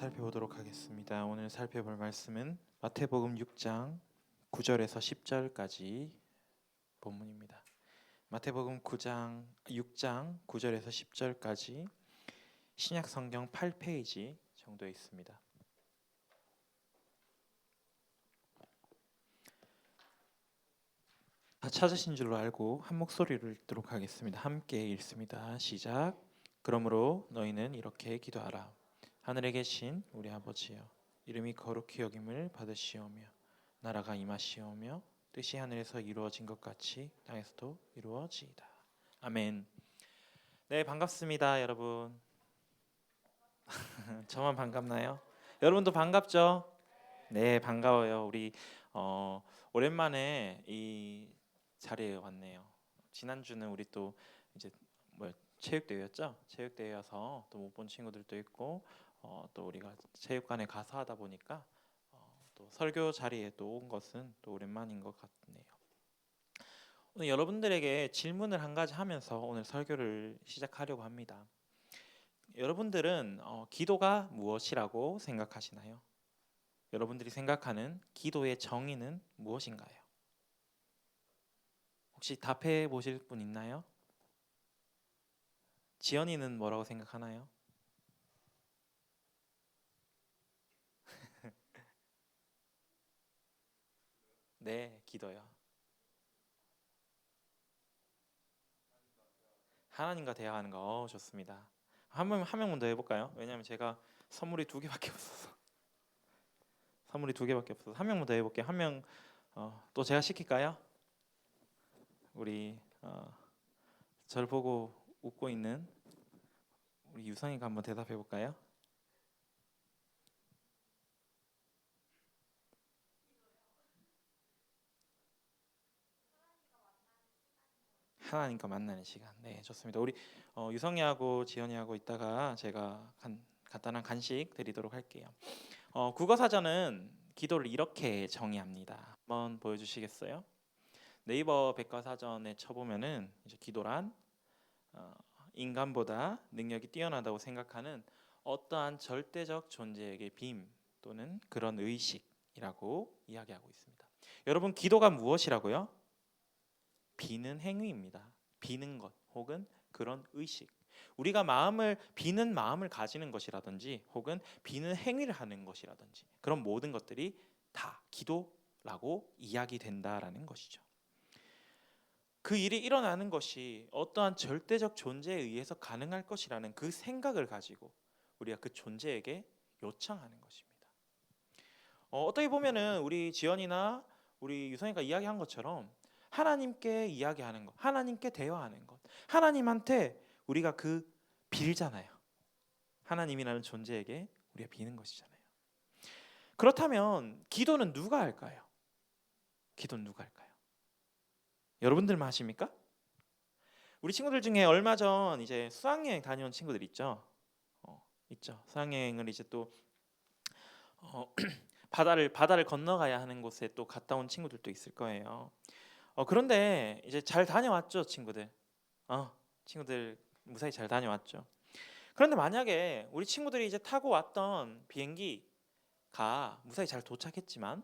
살펴보도록 하겠습니다. 오늘 살펴볼 말씀은 마태복음 6장 9절에서 10절까지 본문입니다. 마태복음 6장 9절에서 10절까지 신약 성경 8페이지 정도에 있습니다. 다 찾으신 줄로 알고 한 목소리로 읽도록 하겠습니다. 함께 읽습니다. 시작. 그러므로 너희는 이렇게 기도하라. 하늘에 계신 우리 아버지여, 이름이 거룩히 여김을 받으시오며 나라가 임하시오며 뜻이 하늘에서 이루어진 것 같이 땅에서도 이루어지이다. 아멘. 네, 반갑습니다, 여러분. 저만 반갑나요? 여러분도 반갑죠? 네, 반가워요. 우리 오랜만에 이 자리에 왔네요. 지난주는 우리 또 이제 체육대회였죠? 체육대회여서 또 못 본 친구들도 있고 또 우리가 체육관에 가서 하다 보니까 또 설교 자리에 또 온 것은 또 오랜만인 것 같네요. 오늘 여러분들에게 질문을 한 가지 하면서 오늘 설교를 시작하려고 합니다. 여러분들은 기도가 무엇이라고 생각하시나요? 여러분들이 생각하는 기도의 정의는 무엇인가요? 혹시 답해 보실 분 있나요? 지연이는 뭐라고 생각하나요? 네, 기도요. 하나님과 대화하는 거 좋습니다. 한 명만 더 해볼까요? 왜냐하면 제가 선물이 두 개밖에 없어서. 한 명만 더 해볼게요. 한 명 또 제가 시킬까요? 우리 저를 보고 웃고 있는 우리 유성이가 한번 대답해 볼까요? 하나님과 만나는 시간. 네, 좋습니다. 우리 유성이하고 지연이하고 있다가 제가 간단한 간식 드리도록 할게요. 국어 사전은 기도를 이렇게 정의합니다. 한번 보여주시겠어요? 네이버 백과사전에 쳐보면은 이제 기도란 인간보다 능력이 뛰어나다고 생각하는 어떠한 절대적 존재에게 빔 또는 그런 의식이라고 이야기하고 있습니다. 여러분, 기도가 무엇이라고요? 비는 행위입니다. 비는 것 혹은 그런 의식. 우리가 비는 마음을 가지는 것이라든지 혹은 비는 행위를 하는 것이라든지 그런 모든 것들이 다 기도라고 이야기된다라는 것이죠. 그 일이 일어나는 것이 어떠한 절대적 존재에 의해서 가능할 것이라는 그 생각을 가지고 우리가 그 존재에게 요청하는 것입니다. 어떻게 보면은 우리 지연이나 우리 유성이가 이야기한 것처럼 하나님께 이야기하는 것, 하나님께 대화하는 것, 하나님한테 우리가 빌잖아요. 하나님이라는 존재에게 우리가 비는 것이잖아요. 그렇다면 기도는 누가 할까요? 기도는 누가 할까요? 여러분들만 하십니까? 우리 친구들 중에 얼마 전 이제 수학여행 다녀온 친구들 있죠. 있죠. 수학여행을 이제 또 바다를 건너가야 하는 곳에 또 갔다 온 친구들도 있을 거예요. 그런데 이제 잘 다녀왔죠, 친구들. 친구들 무사히 잘 다녀왔죠. 그런데 만약에 우리 친구들이 이제 타고 왔던 비행기가 무사히 잘 도착했지만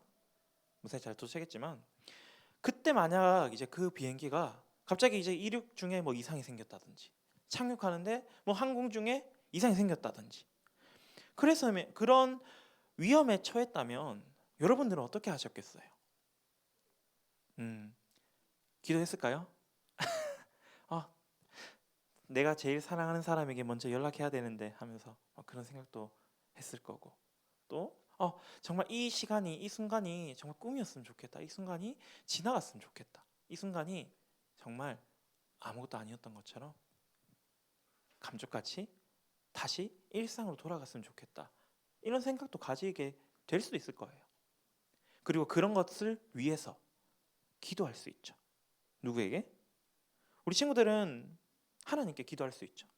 그때 만약 이제 그 비행기가 갑자기 이제 이륙 중에 뭐 이상이 생겼다든지 착륙하는데 뭐 항공 중에 이상이 생겼다든지 그래서 그런 위험에 처했다면 여러분들은 어떻게 하셨겠어요? 기도했을까요? 내가 제일 사랑하는 사람에게 먼저 연락해야 되는데 하면서 그런 생각도 했을 거고 또 정말 이 순간이 정말 꿈이었으면 좋겠다. 이 순간이 지나갔으면 좋겠다. 이 순간이 정말 아무것도 아니었던 것처럼 감쪽같이 다시 일상으로 돌아갔으면 좋겠다. 이런 생각도 가지게 될 수도 있을 거예요. 그리고 그런 것을 위해서 기도할 수 있죠. 누구에게? 우리 친구들은 하나님께 기도할 수 있죠.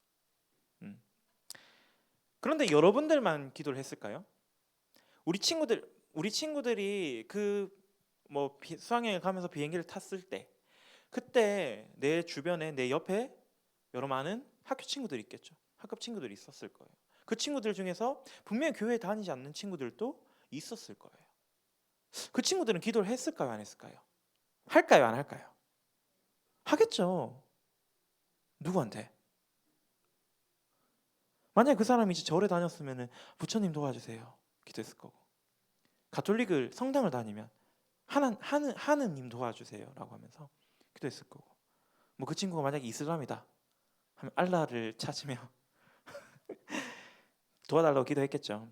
그런데 여러분들만 기도를 했을까요? 우리 친구들이 수학여행 가면서 비행기를 탔을 때 그때 내 주변에 내 옆에 여러 많은 학교 친구들이 있겠죠. 학급 친구들이 있었을 거예요. 그 친구들 중에서 분명히 교회 다니지 않는 친구들도 있었을 거예요. 그 친구들은 기도를 했을까요, 안 했을까요? 할까요, 안 할까요? 하겠죠. 누구한테? 만약에 그 사람이 이제 절에 다녔으면 부처님 도와주세요 기도했을 거고, 가톨릭을 성당을 다니면 하느님 도와주세요라고 하면서 기도했을 거고, 뭐 그 친구가 만약에 이슬람이다 하면 알라를 찾으며 도와달라고 기도했겠죠.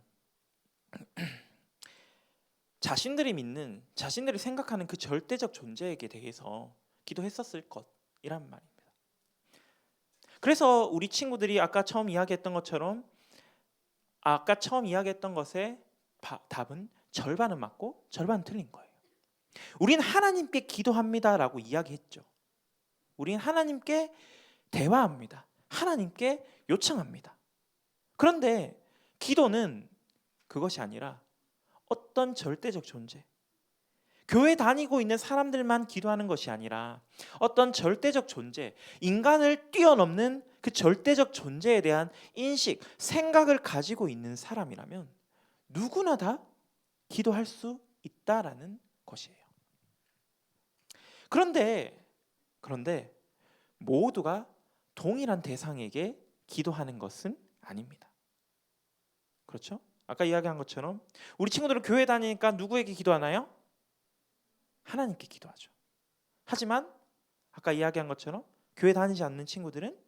자신들이 믿는, 자신들이 생각하는 그 절대적 존재에게 대해서 기도했었을 것이란 말입니다. 그래서 우리 친구들이 아까 처음 이야기했던 것처럼, 아까 처음 이야기했던 것의 답은 절반은 맞고 절반은 틀린 거예요. 우린 하나님께 기도합니다라고 이야기했죠. 우린 하나님께 대화합니다. 하나님께 요청합니다. 그런데 기도는 그것이 아니라 어떤 절대적 존재, 교회 다니고 있는 사람들만 기도하는 것이 아니라 어떤 절대적 존재, 인간을 뛰어넘는 그 절대적 존재에 대한 인식, 생각을 가지고 있는 사람이라면 누구나 다 기도할 수 있다라는 것이에요. 그런데 모두가 동일한 대상에게 기도하는 것은 아닙니다. 그렇죠? 아까 이야기한 것처럼 우리 친구들은 교회 다니니까 누구에게 기도하나요? 하나님께 기도하죠. 하지만 아까 이야기한 것처럼 교회 다니지 않는 친구들은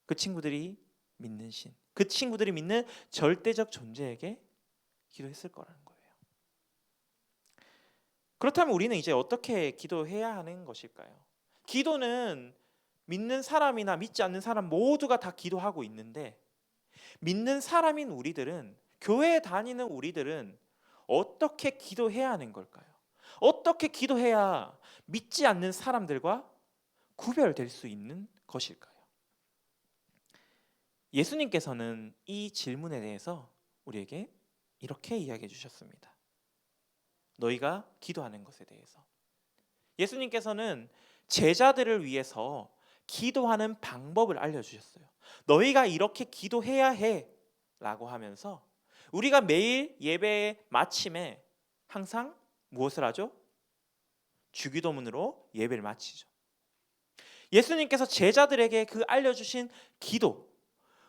그 친구들이 믿는 신, 그 친구들이 믿는 절대적 존재에게 기도했을 거라는 거예요. 그렇다면 우리는 이제 어떻게 기도해야 하는 것일까요? 기도는 믿는 사람이나 믿지 않는 사람 모두가 다 기도하고 있는데, 믿는 사람인 우리들은, 교회에 다니는 우리들은 어떻게 기도해야 하는 걸까요? 어떻게 기도해야 믿지 않는 사람들과 구별될 수 있는 것일까요? 예수님께서는 이 질문에 대해서 우리에게 이렇게 이야기해 주셨습니다. 너희가 기도하는 것에 대해서. 예수님께서는 제자들을 위해서 기도하는 방법을 알려주셨어요. 너희가 이렇게 기도해야 해 라고 하면서 우리가 매일 예배의 마침에 항상 무엇을 하죠? 주기도문으로 예배를 마치죠. 예수님께서 제자들에게 그 알려주신 기도,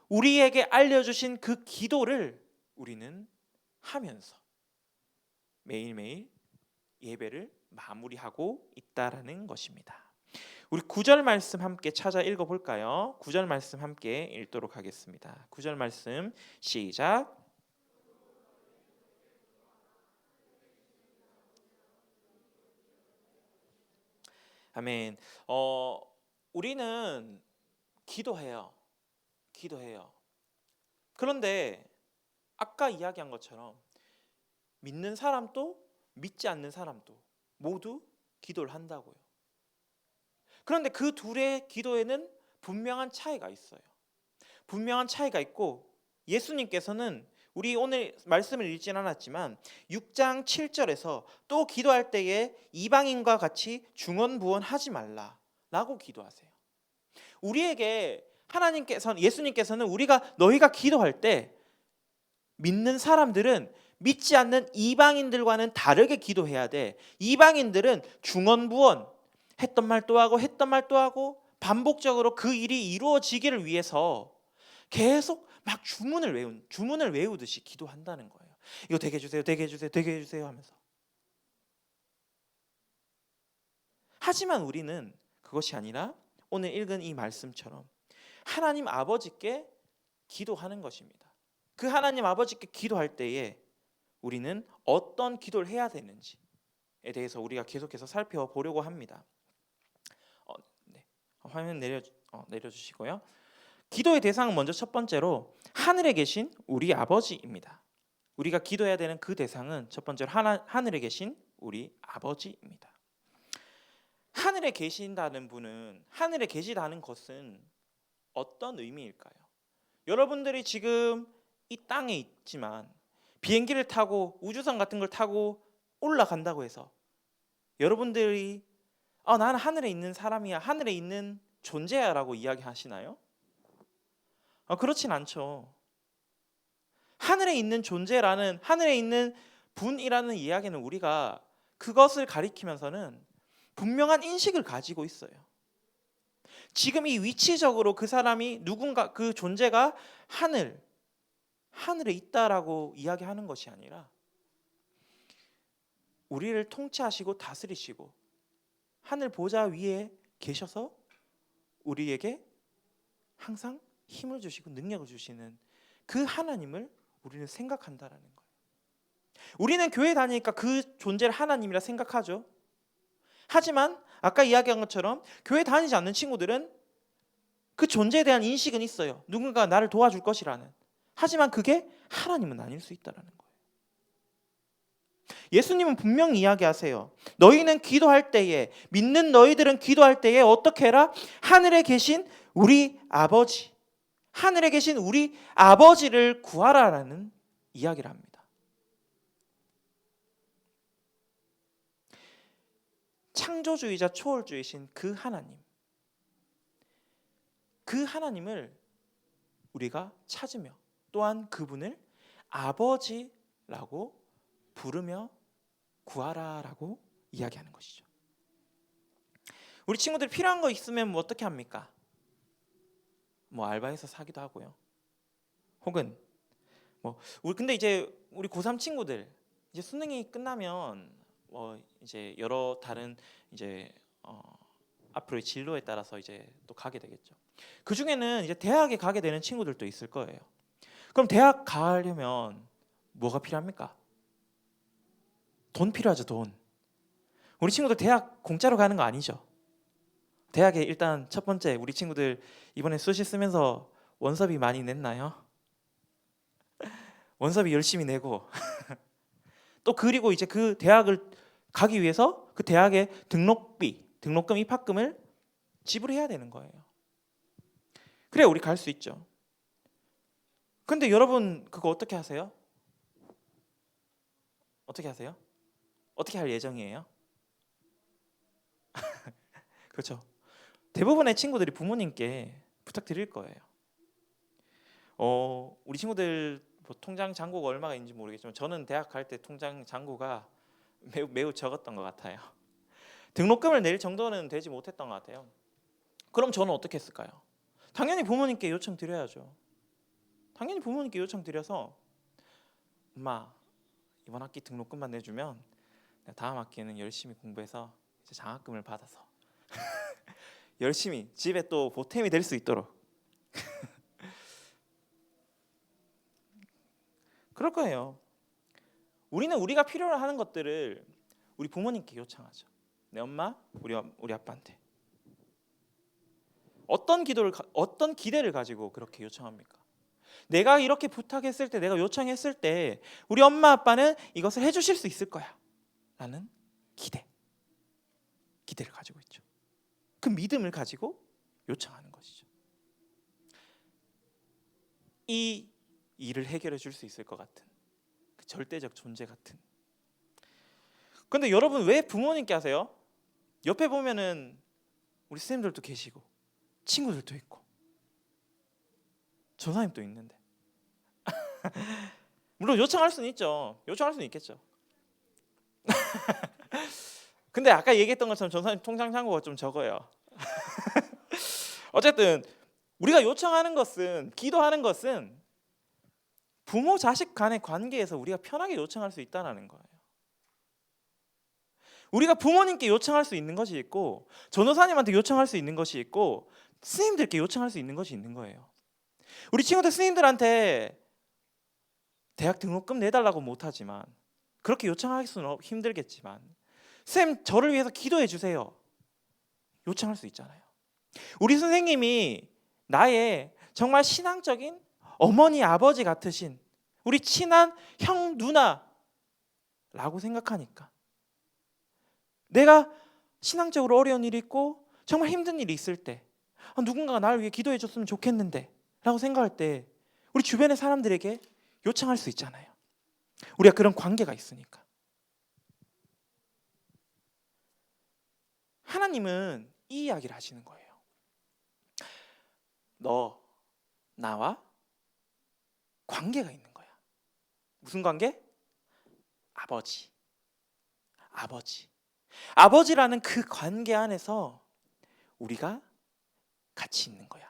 우리에게 알려주신 그 기도를 우리는 하면서 매일매일 예배를 마무리하고 있다라는 것입니다. 우리 9절 말씀 함께 찾아 읽어볼까요? 9절 말씀 함께 읽도록 하겠습니다. 9절 말씀 시작. 아멘. 우리는 기도해요. 그런데 아까 이야기한 것처럼 믿는 사람도 믿지 않는 사람도 모두 기도를 한다고요. 그런데 그 둘의 기도에는 분명한 차이가 있어요. 분명한 차이가 있고, 예수님께서는 우리 오늘 말씀을 읽진 않았지만 6장 7절에서 또 기도할 때에 이방인과 같이 중언부언하지 말라라고 기도하세요. 우리에게 예수님께서는 너희가 기도할 때 믿는 사람들은 믿지 않는 이방인들과는 다르게 기도해야 돼. 이방인들은 중언부언, 했던 말 또 하고 반복적으로 그 일이 이루어지기를 위해서 계속 막 주문을 외우듯이 기도한다는 거예요. 이거 되게 해주세요 하면서. 하지만 우리는 그것이 아니라 오늘 읽은 이 말씀처럼 하나님 아버지께 기도하는 것입니다. 그 하나님 아버지께 기도할 때에 우리는 어떤 기도를 해야 되는지에 대해서 우리가 계속해서 살펴보려고 합니다. 화면 내려주시고요. 기도의 대상은 먼저 첫 번째로 하늘에 계신 우리 아버지입니다. 우리가 기도해야 되는 그 대상은 첫 번째로 하늘에 계신 우리 아버지입니다. 하늘에 계신다는 분은, 하늘에 계시다는 것은 어떤 의미일까요? 여러분들이 지금 이 땅에 있지만 비행기를 타고 우주선 같은 걸 타고 올라간다고 해서 여러분들이 나는 하늘에 있는 사람이야, 하늘에 있는 존재야 라고 이야기하시나요? 그렇진 않죠. 하늘에 있는 존재라는, 하늘에 있는 분이라는 이야기는 우리가 그것을 가리키면서는 분명한 인식을 가지고 있어요. 지금 이 위치적으로 그 사람이 누군가, 그 존재가 하늘에 있다라고 이야기하는 것이 아니라 우리를 통치하시고 다스리시고 하늘 보좌 위에 계셔서 우리에게 항상 힘을 주시고 능력을 주시는 그 하나님을 우리는 생각한다라는 거예요. 우리는 교회 다니니까 그 존재를 하나님이라 생각하죠. 하지만 아까 이야기한 것처럼 교회 다니지 않는 친구들은 그 존재에 대한 인식은 있어요. 누군가 나를 도와줄 것이라는. 하지만 그게 하나님은 아닐 수 있다라는 거예요. 예수님은 분명히 이야기하세요. 너희는 기도할 때에, 믿는 너희들은 기도할 때에 어떻게 해라? 하늘에 계신 우리 아버지, 하늘에 계신 우리 아버지를 구하라라는 이야기를 합니다. 창조주의자 초월주이신 그 하나님, 그 하나님을 우리가 찾으며 또한 그분을 아버지라고 부르며 구하라라고 이야기하는 것이죠. 우리 친구들이 필요한 거 있으면 뭐 어떻게 합니까? 뭐 알바해서 사기도 하고요. 혹은 근데 이제 우리 고3 친구들 이제 수능이 끝나면 이제 여러 다른 이제 앞으로의 진로에 따라서 이제 또 가게 되겠죠. 그 중에는 이제 대학에 가게 되는 친구들도 있을 거예요. 그럼 대학 가려면 뭐가 필요합니까? 돈 필요하죠, 돈. 우리 친구들 대학 공짜로 가는 거 아니죠? 대학에 일단 첫 번째 우리 친구들 이번에 수시 쓰면서 원서비 많이 냈나요? 원서비 열심히 내고 또 그리고 이제 그 대학을 가기 위해서 그 대학의 등록금, 입학금을 지불해야 되는 거예요. 그래야 우리 갈 수 있죠. 근데 여러분 그거 어떻게 하세요? 어떻게 하세요? 어떻게 할 예정이에요? 그렇죠. 대부분의 친구들이 부모님께 부탁드릴 거예요. 우리 친구들 통장 잔고가 얼마가 있는지 모르겠지만 저는 대학 갈 때 통장 잔고가 매우 적었던 것 같아요. 등록금을 낼 정도는 되지 못했던 것 같아요. 그럼 저는 어떻게 했을까요? 당연히 부모님께 요청드려야죠. 당연히 부모님께 요청드려서 엄마 이번 학기 등록금만 내주면 다음 학기에는 열심히 공부해서 이제 장학금을 받아서 열심히 집에 또 보탬이 될 수 있도록 그럴 거예요. 우리는 우리가 필요로 하는 것들을 우리 부모님께 요청하죠. 내 엄마, 우리 아빠한테 어떤 기대를 가지고 그렇게 요청합니까? 내가 이렇게 부탁했을 때, 내가 요청했을 때 우리 엄마 아빠는 이것을 해주실 수 있을 거야 라는 기대를 가지고 있죠. 그 믿음을 가지고 요청하는 것이죠. 이 일을 해결해 줄 수 있을 것 같은 그 절대적 존재 같은. 그런데 여러분 왜 부모님께 하세요? 옆에 보면은 우리 선생님들도 계시고 친구들도 있고 전사님도 있는데 물론 요청할 수는 있죠. 요청할 수는 있겠죠. 근데 아까 얘기했던 것처럼 전사님 통장 잔고가 좀 적어요. 어쨌든 우리가 요청하는 것은, 기도하는 것은 부모 자식 간의 관계에서 우리가 편하게 요청할 수 있다는 거예요. 우리가 부모님께 요청할 수 있는 것이 있고 전도사님한테 요청할 수 있는 것이 있고 스님들께 요청할 수 있는 것이 있는 거예요. 우리 친구들 스님들한테 대학 등록금 내달라고 못하지만 그렇게 요청하기 수는 힘들겠지만 쌤 저를 위해서 기도해 주세요 요청할 수 있잖아요. 우리 선생님이 나의 정말 신앙적인 어머니 아버지 같으신 우리 친한 형 누나라고 생각하니까 내가 신앙적으로 어려운 일이 있고 정말 힘든 일이 있을 때 누군가가 나를 위해 기도해 줬으면 좋겠는데 라고 생각할 때 우리 주변의 사람들에게 요청할 수 있잖아요. 우리가 그런 관계가 있으니까. 하나님은 이 이야기를 하시는 거예요. 너 나와 관계가 있는 거야. 무슨 관계? 아버지. 아버지라는 그 관계 안에서 우리가 같이 있는 거야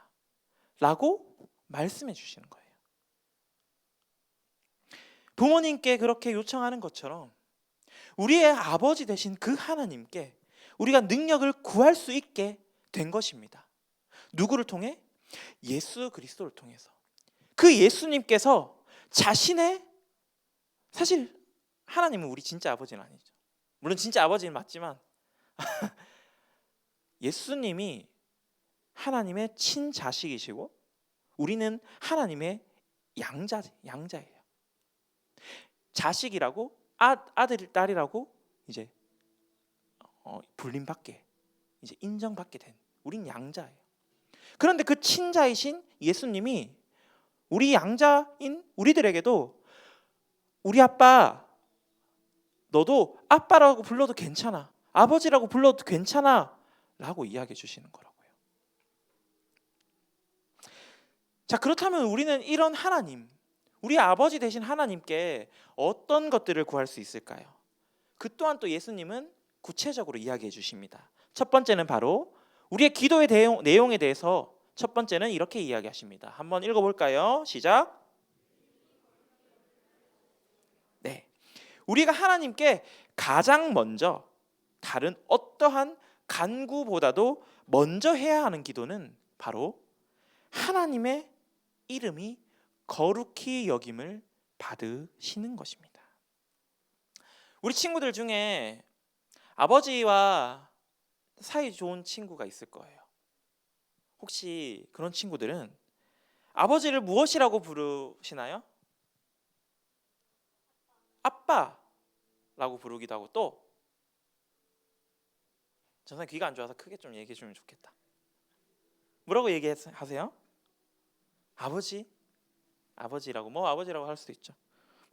라고 말씀해 주시는 거예요. 부모님께 그렇게 요청하는 것처럼 우리의 아버지 되신 그 하나님께 우리가 능력을 구할 수 있게 된 것입니다. 누구를 통해? 예수 그리스도를 통해서. 그 예수님께서 자신의, 사실 하나님은 우리 진짜 아버지는 아니죠. 물론 진짜 아버지는 맞지만 예수님이 하나님의 친자식이시고 우리는 하나님의 양자예요. 자식이라고 아들 딸이라고 이제 불림받게, 이제 인정받게 된 우린 양자예요. 그런데 그 친자이신 예수님이 우리 양자인 우리들에게도 우리 아빠, 너도 아빠라고 불러도 괜찮아, 아버지라고 불러도 괜찮아 라고 이야기해 주시는 거라고요. 자, 그렇다면 우리는 이런 하나님, 우리 아버지 되신 하나님께 어떤 것들을 구할 수 있을까요? 그 또한 또 예수님은 구체적으로 이야기해 주십니다. 첫 번째는 바로 우리의 기도의 내용에 대해서 첫 번째는 이렇게 이야기하십니다. 한번 읽어볼까요? 시작. 네, 우리가 하나님께 가장 먼저 다른 어떠한 간구보다도 먼저 해야 하는 기도는 바로 하나님의 이름이 거룩히 여김을 받으시는 것입니다. 우리 친구들 중에 아버지와 사이 좋은 친구가 있을 거예요. 혹시 그런 친구들은 아버지를 무엇이라고 부르시나요? 아빠라고 부르기도 하고, 또 전사님 귀가 안 좋아서 크게 좀 얘기해 주면 좋겠다. 뭐라고 얘기하세요? 아버지라고, 뭐 아버지라고 할 수도 있죠.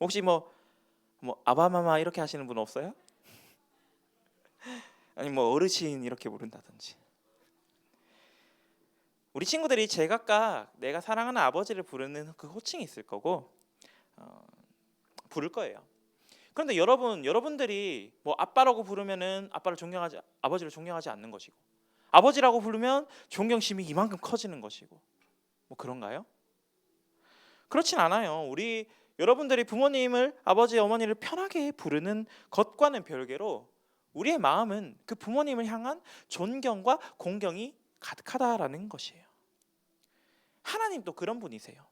혹시 뭐 아바마마 이렇게 하시는 분 없어요? 아니 뭐 어르신 이렇게 부른다든지. 우리 친구들이 제각각 내가 사랑하는 아버지를 부르는 그 호칭이 있을 거고 부를 거예요. 그런데 여러분들이 뭐 아빠라고 부르면은 아버지를 존경하지 않는 것이고, 아버지라고 부르면 존경심이 이만큼 커지는 것이고, 뭐 그런가요? 그렇진 않아요. 여러분들이 부모님을, 아버지 어머니를 편하게 부르는 것과는 별개로 우리의 마음은 그 부모님을 향한 존경과 공경이 가득하다라는 것이에요. 하나님도 그런 분이세요.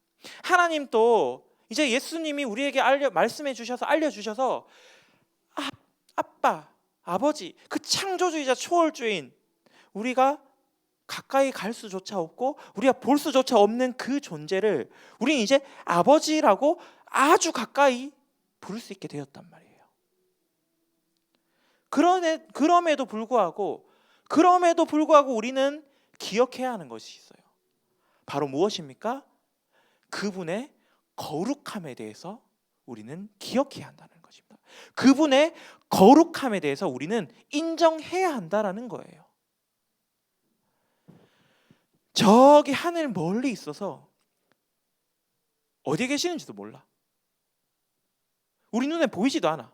하나님도 이제 예수님이 우리에게 말씀해 주셔서, 알려주셔서 아빠, 아버지, 그 창조주이자 초월주인, 우리가 가까이 갈 수조차 없고 우리가 볼 수조차 없는 그 존재를 우리는 이제 아버지라고 아주 가까이 부를 수 있게 되었단 말이에요. 그럼에도 불구하고 우리는 기억해야 하는 것이 있어요. 바로 무엇입니까? 그분의 거룩함에 대해서 우리는 기억해야 한다는 것입니다. 그분의 거룩함에 대해서 우리는 인정해야 한다는 거예요. 저기 하늘 멀리 있어서 어디에 계시는지도 몰라. 우리 눈에 보이지도 않아.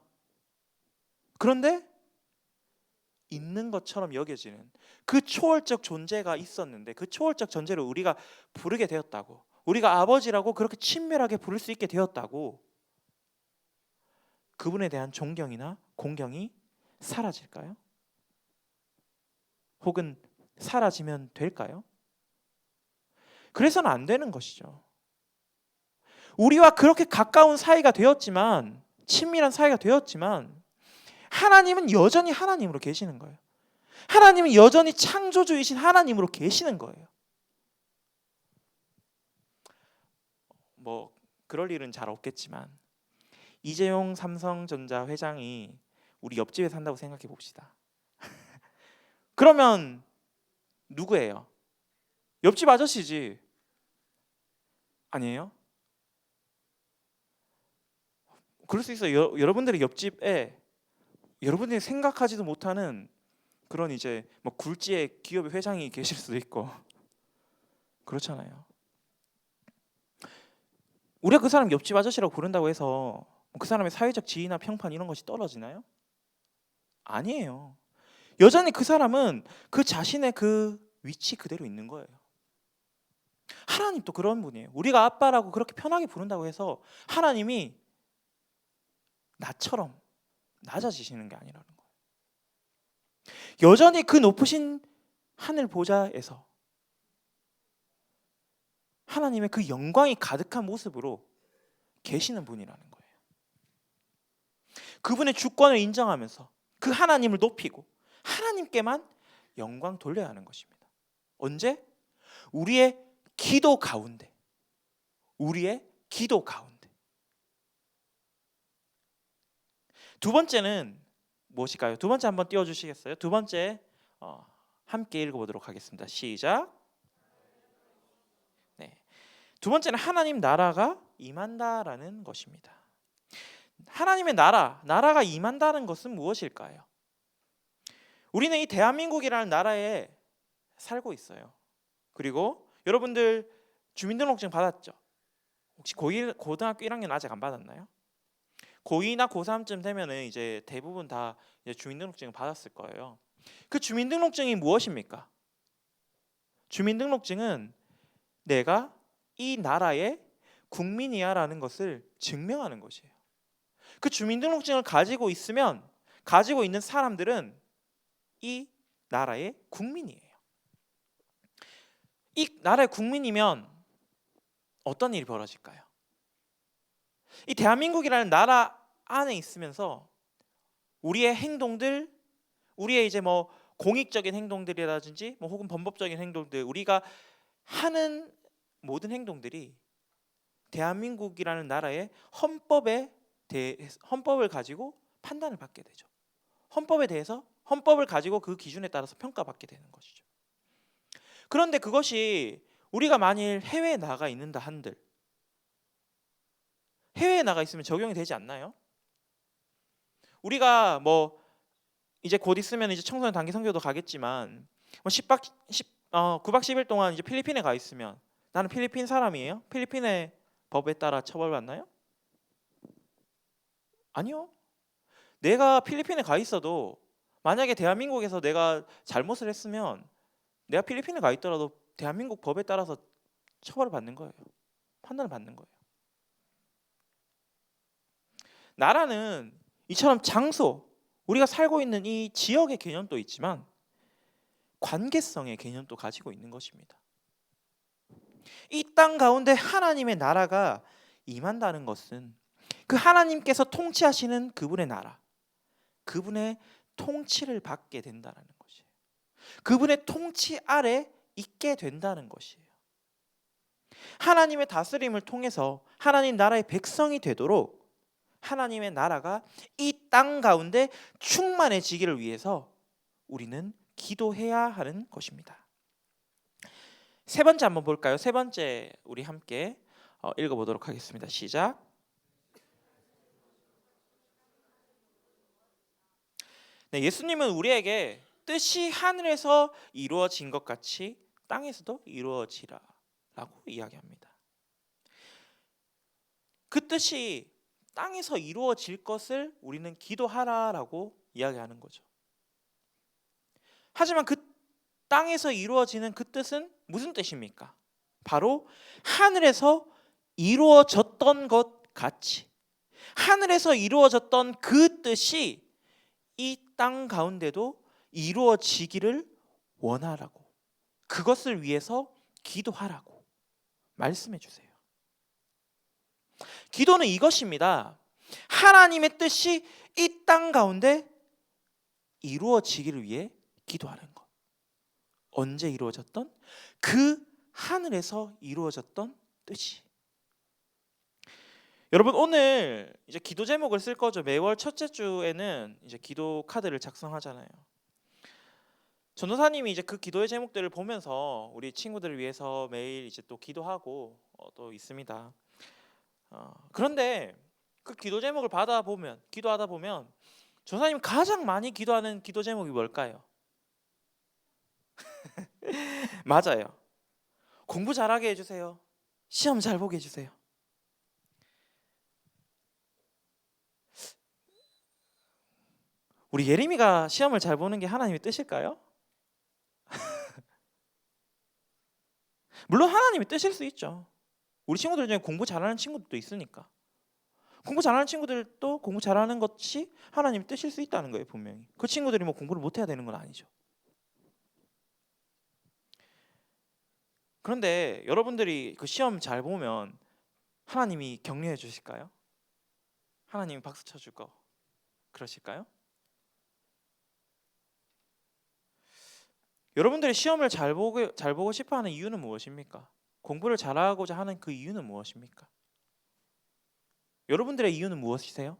그런데 있는 것처럼 여겨지는 그 초월적 존재가 있었는데, 그 초월적 존재를 우리가 부르게 되었다고, 우리가 아버지라고 그렇게 친밀하게 부를 수 있게 되었다고, 그분에 대한 존경이나 공경이 사라질까요? 혹은 사라지면 될까요? 그래서는 안 되는 것이죠. 우리와 그렇게 가까운 사이가 되었지만, 친밀한 사이가 되었지만, 하나님은 여전히 하나님으로 계시는 거예요. 하나님은 여전히 창조주이신 하나님으로 계시는 거예요. 뭐 그럴 일은 잘 없겠지만 이재용 삼성전자 회장이 우리 옆집에 산다고 생각해 봅시다. 그러면 누구예요? 옆집 아저씨지. 아니에요? 그럴 수 있어요. 여러분들의 옆집에 여러분들이 생각하지도 못하는 그런 이제 뭐 굴지의 기업의 회장이 계실 수도 있고 그렇잖아요. 우리가 그 사람 옆집 아저씨라고 부른다고 해서 그 사람의 사회적 지위나 평판 이런 것이 떨어지나요? 아니에요. 여전히 그 사람은 그 자신의 그 위치 그대로 있는 거예요. 하나님도 그런 분이에요. 우리가 아빠라고 그렇게 편하게 부른다고 해서 하나님이 나처럼 낮아지시는 게 아니라는 거예요. 여전히 그 높으신 하늘 보좌에서 하나님의 그 영광이 가득한 모습으로 계시는 분이라는 거예요. 그분의 주권을 인정하면서 그 하나님을 높이고 하나님께만 영광 돌려야 하는 것입니다. 언제? 우리의 기도 가운데. 우리의 기도 가운데. 두 번째는 무엇일까요? 두 번째 한번 띄워주시겠어요? 두 번째 함께 읽어보도록 하겠습니다. 시작. 네. 두 번째는 하나님 나라가 임한다라는 것입니다. 하나님의 나라가 임한다는 것은 무엇일까요? 우리는 이 대한민국이라는 나라에 살고 있어요. 그리고 여러분들 주민등록증 받았죠? 혹시 고등학교 1학년 아직 안 받았나요? 고2나 고3쯤 되면은 이제 대부분 다 이제 주민등록증을 받았을 거예요. 그 주민등록증이 무엇입니까? 주민등록증은 내가 이 나라의 국민이야라는 것을 증명하는 것이에요. 그 주민등록증을 가지고 있는 사람들은 이 나라의 국민이에요. 이 나라의 국민이면 어떤 일이 벌어질까요? 이 대한민국이라는 나라 안에 있으면서 우리의 행동들, 우리의 이제 뭐 공익적인 행동들이라든지 뭐 혹은 범법적인 행동들, 우리가 하는 모든 행동들이 대한민국이라는 나라의 헌법을 가지고 판단을 받게 되죠. 헌법을 가지고 그 기준에 따라서 평가받게 되는 것이죠. 그런데 그것이 우리가 만일 해외에 나가 있는다 한들, 해외에 나가 있으면 적용이 되지 않나요? 우리가 뭐 이제 곧 있으면 이제 청소년 단기 선교도 가겠지만 뭐 9박 10일 동안 이제 필리핀에 가 있으면 나는 필리핀 사람이에요? 필리핀의 법에 따라 처벌받나요? 아니요. 내가 필리핀에 가 있어도 만약에 대한민국에서 내가 잘못을 했으면 내가 필리핀에 가 있더라도 대한민국 법에 따라서 처벌을 받는 거예요. 판단을 받는 거예요. 나라는 이처럼 장소, 우리가 살고 있는 이 지역의 개념도 있지만 관계성의 개념도 가지고 있는 것입니다. 이 땅 가운데 하나님의 나라가 임한다는 것은 그 하나님께서 통치하시는 그분의 나라, 그분의 통치를 받게 된다는 것이에요. 그분의 통치 아래 있게 된다는 것이에요. 하나님의 다스림을 통해서 하나님 나라의 백성이 되도록 하나님의 나라가 이 땅 가운데 충만해지기를 위해서 우리는 기도해야 하는 것입니다. 세 번째 한번 볼까요? 세 번째 우리 함께 읽어보도록 하겠습니다. 시작. 네, 예수님은 우리에게 뜻이 하늘에서 이루어진 것 같이 땅에서도 이루어지라 라고 이야기합니다. 그 뜻이 땅에서 이루어질 것을 우리는 기도하라라고 이야기하는 거죠. 하지만 그 땅에서 이루어지는 그 뜻은 무슨 뜻입니까? 바로 하늘에서 이루어졌던 것 같이 하늘에서 이루어졌던 그 뜻이 이 땅 가운데도 이루어지기를 원하라고, 그것을 위해서 기도하라고 말씀해 주세요. 기도는 이것입니다. 하나님의 뜻이 이 땅 가운데 이루어지기를 위해 기도하는 것. 언제 이루어졌던? 그 하늘에서 이루어졌던 뜻이. 여러분 오늘 이제 기도 제목을 쓸 거죠. 매월 첫째 주에는 이제 기도 카드를 작성하잖아요. 전도사님이 이제 그 기도의 제목들을 보면서 우리 친구들을 위해서 매일 이제 또 기도하고 또 있습니다. 그런데 그 기도 제목을 기도하다 보면 전도사님 가장 많이 기도하는 기도 제목이 뭘까요? 맞아요. 공부 잘하게 해주세요. 시험 잘 보게 해주세요. 우리 예림이가 시험을 잘 보는 게 하나님의 뜻일까요? 물론 하나님의 뜻일 수 있죠. 우리 친구들 중에 공부 잘하는 친구들도 있으니까. 공부 잘하는 친구들도 공부 잘하는 것이 하나님의 뜻일 수 있다는 거예요, 분명히. 그 친구들이 뭐 공부를 못해야 되는 건 아니죠. 그런데 여러분들이 그 시험 잘 보면 하나님이 격려해 주실까요? 하나님이 박수 쳐줄 거 그러실까요? 여러분들이 시험을 잘 보고 싶어 하는 이유는 무엇입니까? 공부를 잘하고자 하는 그 이유는 무엇입니까? 여러분들의 이유는 무엇이세요?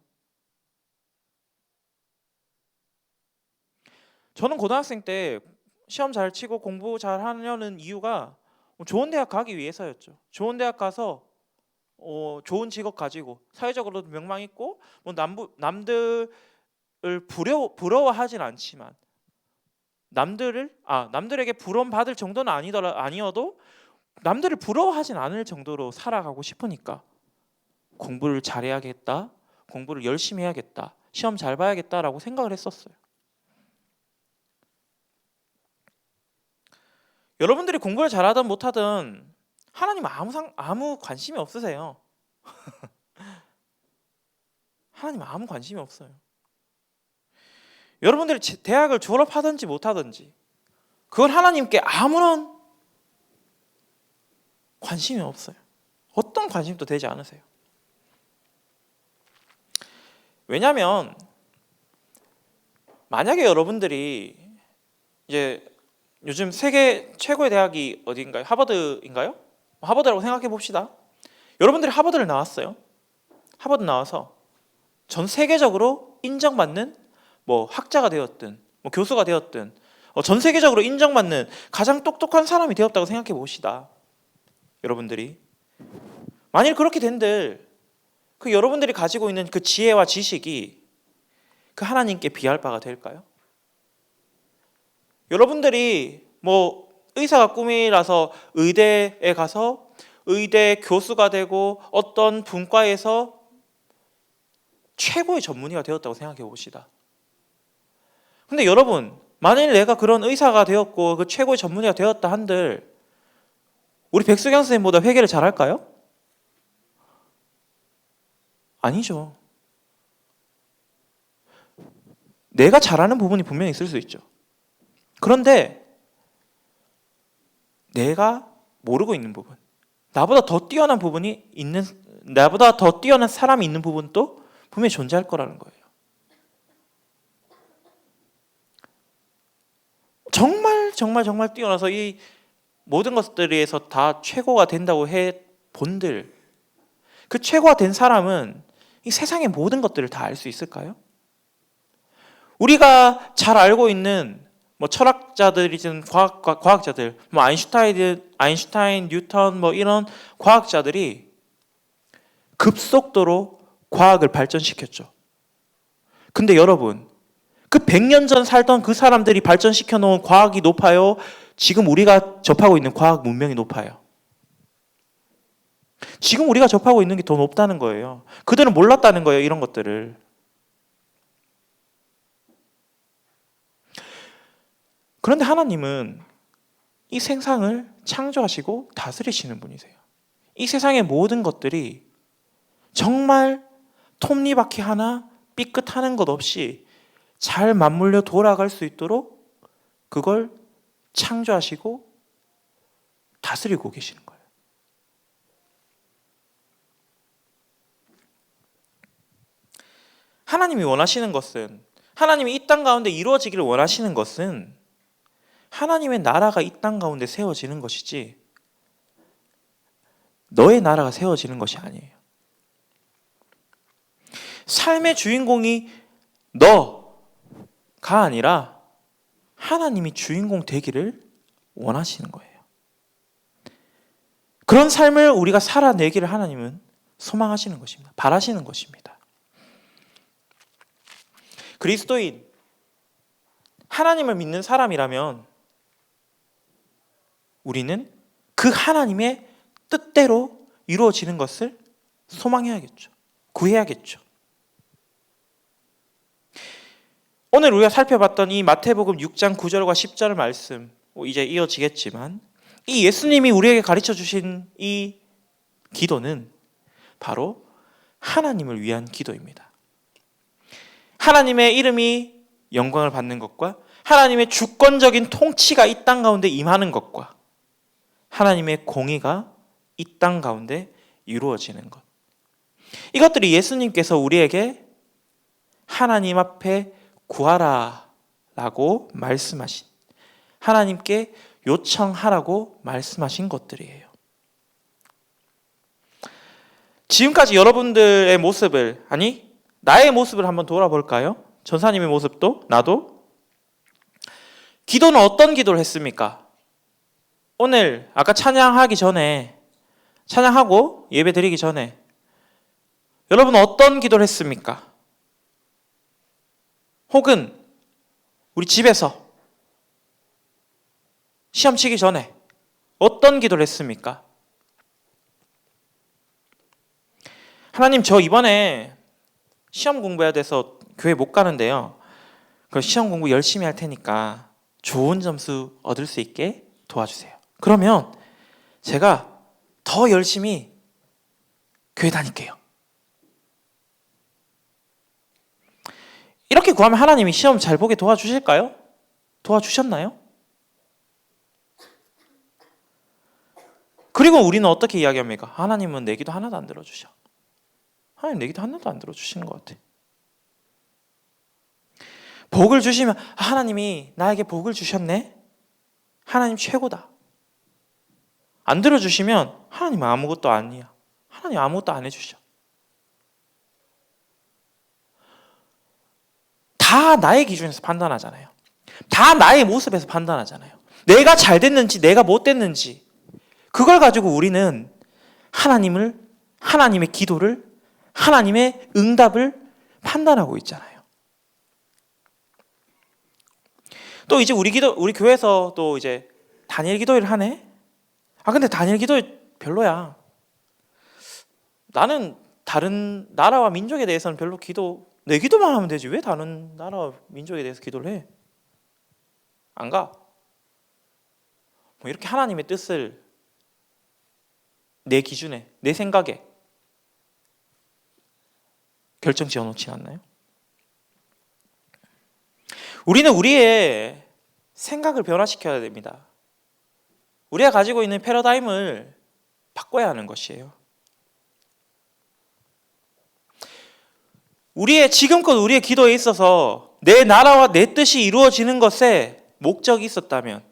저는 고등학생 때 시험 잘 치고 공부 잘 하려는 이유가 좋은 대학 가기 위해서였죠. 좋은 대학 가서 좋은 직업 가지고 사회적으로도 명망 있고 뭐 남들을 부러워하진 않지만 남들에게 부러움 받을 정도는 아니어도 남들을 부러워하진 않을 정도로 살아가고 싶으니까 공부를 잘해야겠다, 공부를 열심히 해야겠다, 시험 잘 봐야겠다라고 생각을 했었어요. 여러분들이 공부를 잘하든 못하든 하나님 아무 관심이 없으세요. 하나님 아무 관심이 없어요. 여러분들이 대학을 졸업하든지 못하든지 그건 하나님께 아무런 관심이 없어요. 어떤 관심도 되지 않으세요. 왜냐하면 만약에 여러분들이 이제 요즘 세계 최고의 대학이 어디인가요? 하버드인가요? 하버드라고 생각해 봅시다. 여러분들이 하버드를 나왔어요. 하버드 나와서 전 세계적으로 인정받는 뭐 학자가 되었든 뭐 교수가 되었든 전 세계적으로 인정받는 가장 똑똑한 사람이 되었다고 생각해 봅시다. 여러분들이 만일 그렇게 된들 그 여러분들이 가지고 있는 그 지혜와 지식이 그 하나님께 비할 바가 될까요? 여러분들이 뭐 의사가 꿈이라서 의대에 가서 의대 교수가 되고 어떤 분과에서 최고의 전문의가 되었다고 생각해 봅시다. 근데 여러분, 만일 내가 그런 의사가 되었고 그 최고의 전문의가 되었다 한들 우리 백수경 선생님보다 회계를 잘할까요? 아니죠. 내가 잘하는 부분이 분명히 있을 수 있죠. 그런데 내가 모르고 있는 부분, 나보다 더 뛰어난 사람이 있는 부분도 분명히 존재할 거라는 거예요. 정말 뛰어나서 이 모든 것들에서 다 최고가 된다고 해 본들, 그 최고가 된 사람은 이 세상의 모든 것들을 다 알 수 있을까요? 우리가 잘 알고 있는 뭐 철학자들이든 과학자들, 뭐 아인슈타인, 뉴턴 뭐 이런 과학자들이 급속도로 과학을 발전시켰죠. 근데 여러분, 그 100년 전 살던 그 사람들이 발전시켜 놓은 과학이 높아요? 지금 우리가 접하고 있는 과학 문명이 높아요? 지금 우리가 접하고 있는 게 더 높다는 거예요. 그들은 몰랐다는 거예요, 이런 것들을. 그런데 하나님은 이 세상을 창조하시고 다스리시는 분이세요. 이 세상의 모든 것들이 정말 톱니바퀴 하나 삐끗하는 것 없이 잘 맞물려 돌아갈 수 있도록 그걸 창조하시고 다스리고 계시는 거예요. 하나님이 원하시는 것은, 하나님이 이 땅 가운데 이루어지기를 원하시는 것은 하나님의 나라가 이 땅 가운데 세워지는 것이지 너의 나라가 세워지는 것이 아니에요. 삶의 주인공이 너가 아니라 하나님이 주인공 되기를 원하시는 거예요. 그런 삶을 우리가 살아내기를 하나님은 소망하시는 것입니다. 바라시는 것입니다. 그리스도인, 하나님을 믿는 사람이라면 우리는 그 하나님의 뜻대로 이루어지는 것을 소망해야겠죠. 구해야겠죠. 오늘 우리가 살펴봤던 이 마태복음 6장 9절과 10절 말씀, 이제 이어지겠지만 이 예수님이 우리에게 가르쳐 주신 이 기도는 바로 하나님을 위한 기도입니다. 하나님의 이름이 영광을 받는 것과 하나님의 주권적인 통치가 이 땅 가운데 임하는 것과 하나님의 공의가 이 땅 가운데 이루어지는 것, 이것들이 예수님께서 우리에게 하나님 앞에 구하라 라고 말씀하신, 하나님께 요청하라고 말씀하신 것들이에요. 지금까지 여러분들의 모습을, 아니 나의 모습을 한번 돌아볼까요? 전사님의 모습도 나도. 기도는 어떤 기도를 했습니까? 오늘 아까 찬양하기 전에, 찬양하고 예배 드리기 전에 여러분은 어떤 기도를 했습니까? 혹은 우리 집에서 시험 치기 전에 어떤 기도를 했습니까? 하나님, 저 이번에 시험 공부해야 돼서 교회 못 가는데요. 그 시험 공부 열심히 할 테니까 좋은 점수 얻을 수 있게 도와주세요. 그러면 제가 더 열심히 교회 다닐게요. 이렇게 구하면 하나님이 시험 잘 보게 도와주실까요? 도와주셨나요? 그리고 우리는 어떻게 이야기합니까? 하나님은 내 기도 하나도 안 들어주셔. 하나님 내 기도 하나도 안 들어주시는 것 같아. 복을 주시면 하나님이 나에게 복을 주셨네? 하나님 최고다. 안 들어주시면 하나님 아무것도 아니야. 하나님 아무것도 안 해주셔. 다 나의 기준에서 판단하잖아요. 다 나의 모습에서 판단하잖아요. 내가 잘 됐는지 내가 못 됐는지 그걸 가지고 우리는 하나님의 기도를, 하나님의 응답을 판단하고 있잖아요. 또 이제 우리 교회에서 또 이제 다니엘 기도회를 하네? 근데 다니엘 기도회 별로야. 나는 다른 나라와 민족에 대해서는 별로 내 기도만 하면 되지 왜 다른 나라와 민족에 대해서 기도를 해? 안 가. 이렇게 하나님의 뜻을 내 기준에, 내 생각에 결정 지어놓지 않나요? 우리는 우리의 생각을 변화시켜야 됩니다. 우리가 가지고 있는 패러다임을 바꿔야 하는 것이에요. 지금껏 우리의 기도에 있어서 내 나라와 내 뜻이 이루어지는 것에 목적이 있었다면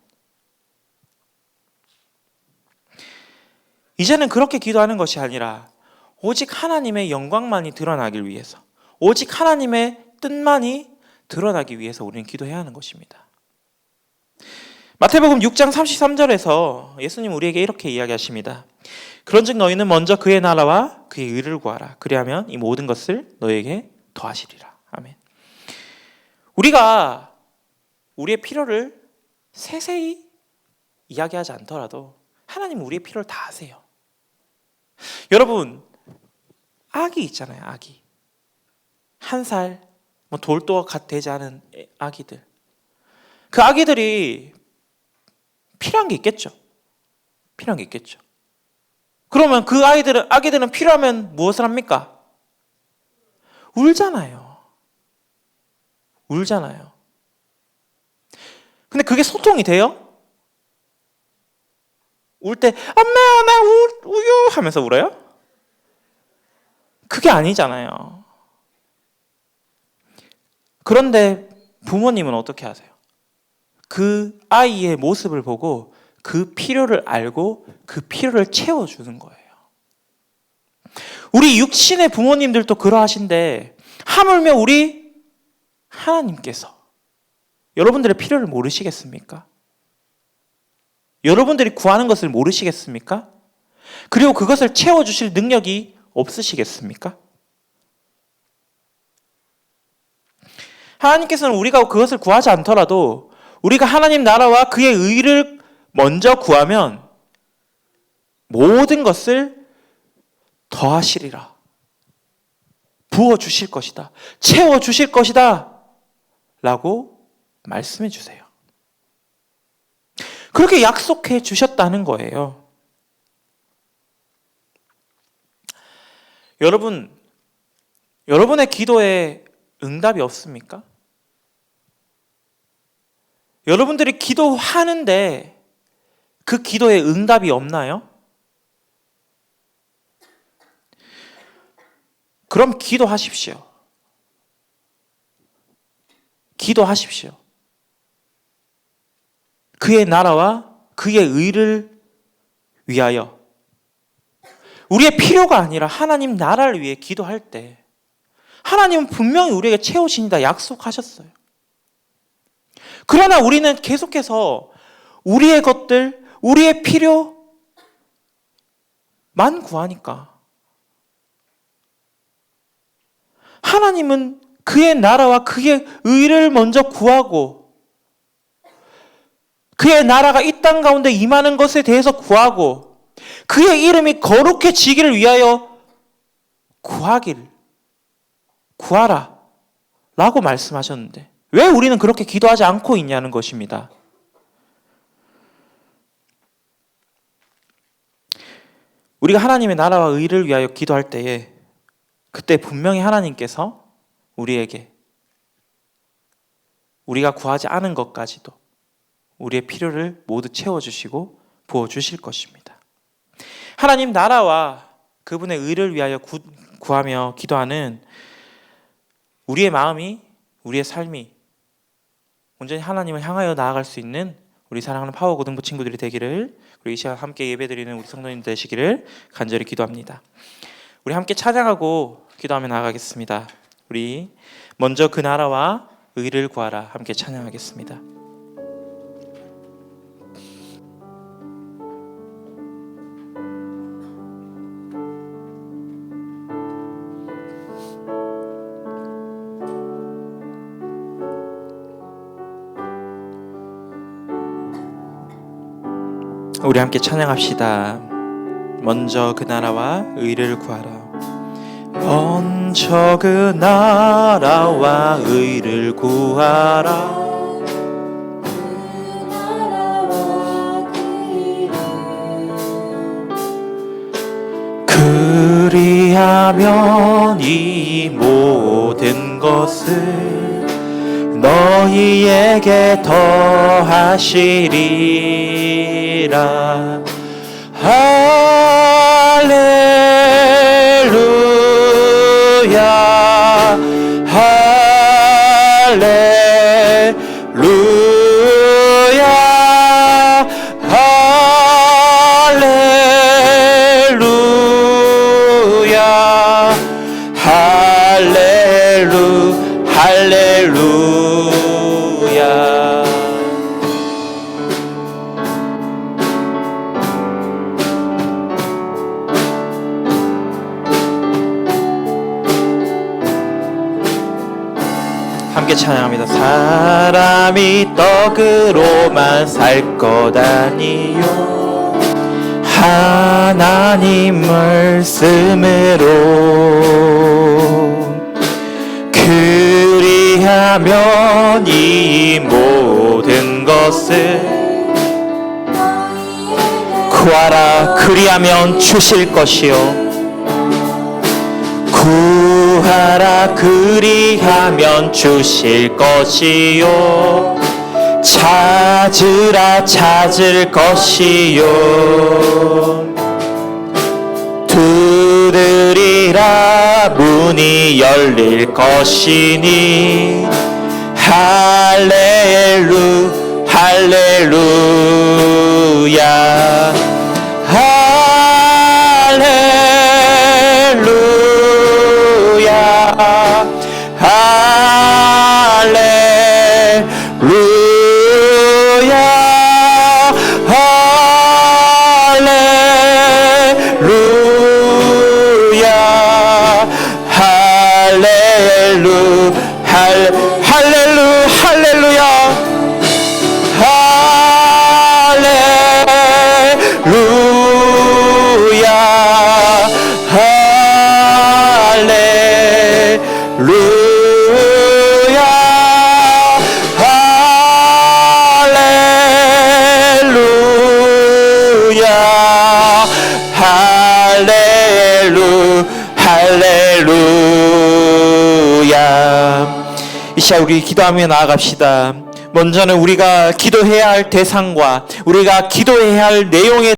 이제는 그렇게 기도하는 것이 아니라 오직 하나님의 영광만이 드러나길 위해서, 오직 하나님의 뜻만이 드러나기 위해서 우리는 기도해야 하는 것입니다. 마태복음 6장 33절에서 예수님 우리에게 이렇게 이야기하십니다. 그런즉 너희는 먼저 그의 나라와 그의 의를 구하라. 그리하면 이 모든 것을 너희에게 더하시리라. 아멘. 우리가 우리의 필요를 세세히 이야기하지 않더라도 하나님은 우리의 필요를 다 아세요. 여러분, 아기 있잖아요. 아기. 1살, 돌도가 되지 않은 아기들. 그 아기들이 필요한 게 있겠죠. 필요한 게 있겠죠. 그러면 그 아기들은 필요하면 무엇을 합니까? 울잖아요. 울잖아요. 근데 그게 소통이 돼요? 울 때 엄마 나 우유 하면서 울어요? 그게 아니잖아요. 그런데 부모님은 어떻게 하세요? 그 아이의 모습을 보고 그 필요를 알고 그 필요를 채워주는 거예요. 우리 육신의 부모님들도 그러하신데 하물며 우리 하나님께서 여러분들의 필요를 모르시겠습니까? 여러분들이 구하는 것을 모르시겠습니까? 그리고 그것을 채워주실 능력이 없으시겠습니까? 하나님께서는 우리가 그것을 구하지 않더라도 우리가 하나님 나라와 그의 의를 먼저 구하면 모든 것을 더하시리라. 부어주실 것이다. 채워주실 것이다. 라고 말씀해 주세요. 그렇게 약속해 주셨다는 거예요. 여러분의 기도에 응답이 없습니까? 여러분들이 기도하는데 그 기도에 응답이 없나요? 그럼 기도하십시오. 기도하십시오. 그의 나라와 그의 의를 위하여, 우리의 필요가 아니라 하나님 나라를 위해 기도할 때 하나님은 분명히 우리에게 채우신다 약속하셨어요. 그러나 우리는 계속해서 우리의 것들, 우리의 필요만 구하니까 하나님은 그의 나라와 그의 의를 먼저 구하고, 그의 나라가 이 땅 가운데 임하는 것에 대해서 구하고, 그의 이름이 거룩해지기를 위하여 구하라 라고 말씀하셨는데 왜 우리는 그렇게 기도하지 않고 있냐는 것입니다. 우리가 하나님의 나라와 의를 위하여 기도할 때에 그때 분명히 하나님께서 우리에게 우리가 구하지 않은 것까지도 우리의 필요를 모두 채워주시고 부어주실 것입니다. 하나님 나라와 그분의 의를 위하여 구하며 기도하는 우리의 마음이, 우리의 삶이 온전히 하나님을 향하여 나아갈 수 있는 우리 사랑하는 파워고등부 친구들이 되기를, 그리고 이 시간 함께 예배드리는 우리 성도님 되시기를 간절히 기도합니다. 우리 함께 찬양하고 기도하며 나아가겠습니다. 우리 먼저 그 나라와 의를 구하라 함께 찬양하겠습니다. 우리 함께 찬양합시다. 먼저 그 나라와 의를 구하라. 먼저 그 나라와 의를 구하라. 그리하면 이 모든 것을 너희에게 더하시리라. 할렐루야, 할렐루야, 할렐루야, 할렐루야. 함께 찬양합니다. 사람이 떡으로만 살 것 아니요 하나님 말씀으로, 그리하면 이 모든 것을 구하라. 그리하면 주실 것이요, 구하라. 그리하면 주실 것이요, 찾으라. 찾을 것이요, 두드리라. 문이 열릴 것이니 할렐루 할렐루야, 할렐루야, 할렐루야, 할렐루야, 할렐루야, 할렐루야, 할렐루야. 이 시간 우리 기도하며 나아갑시다. 먼저는 우리가 기도해야 할 대상과 우리가 기도해야 할 내용에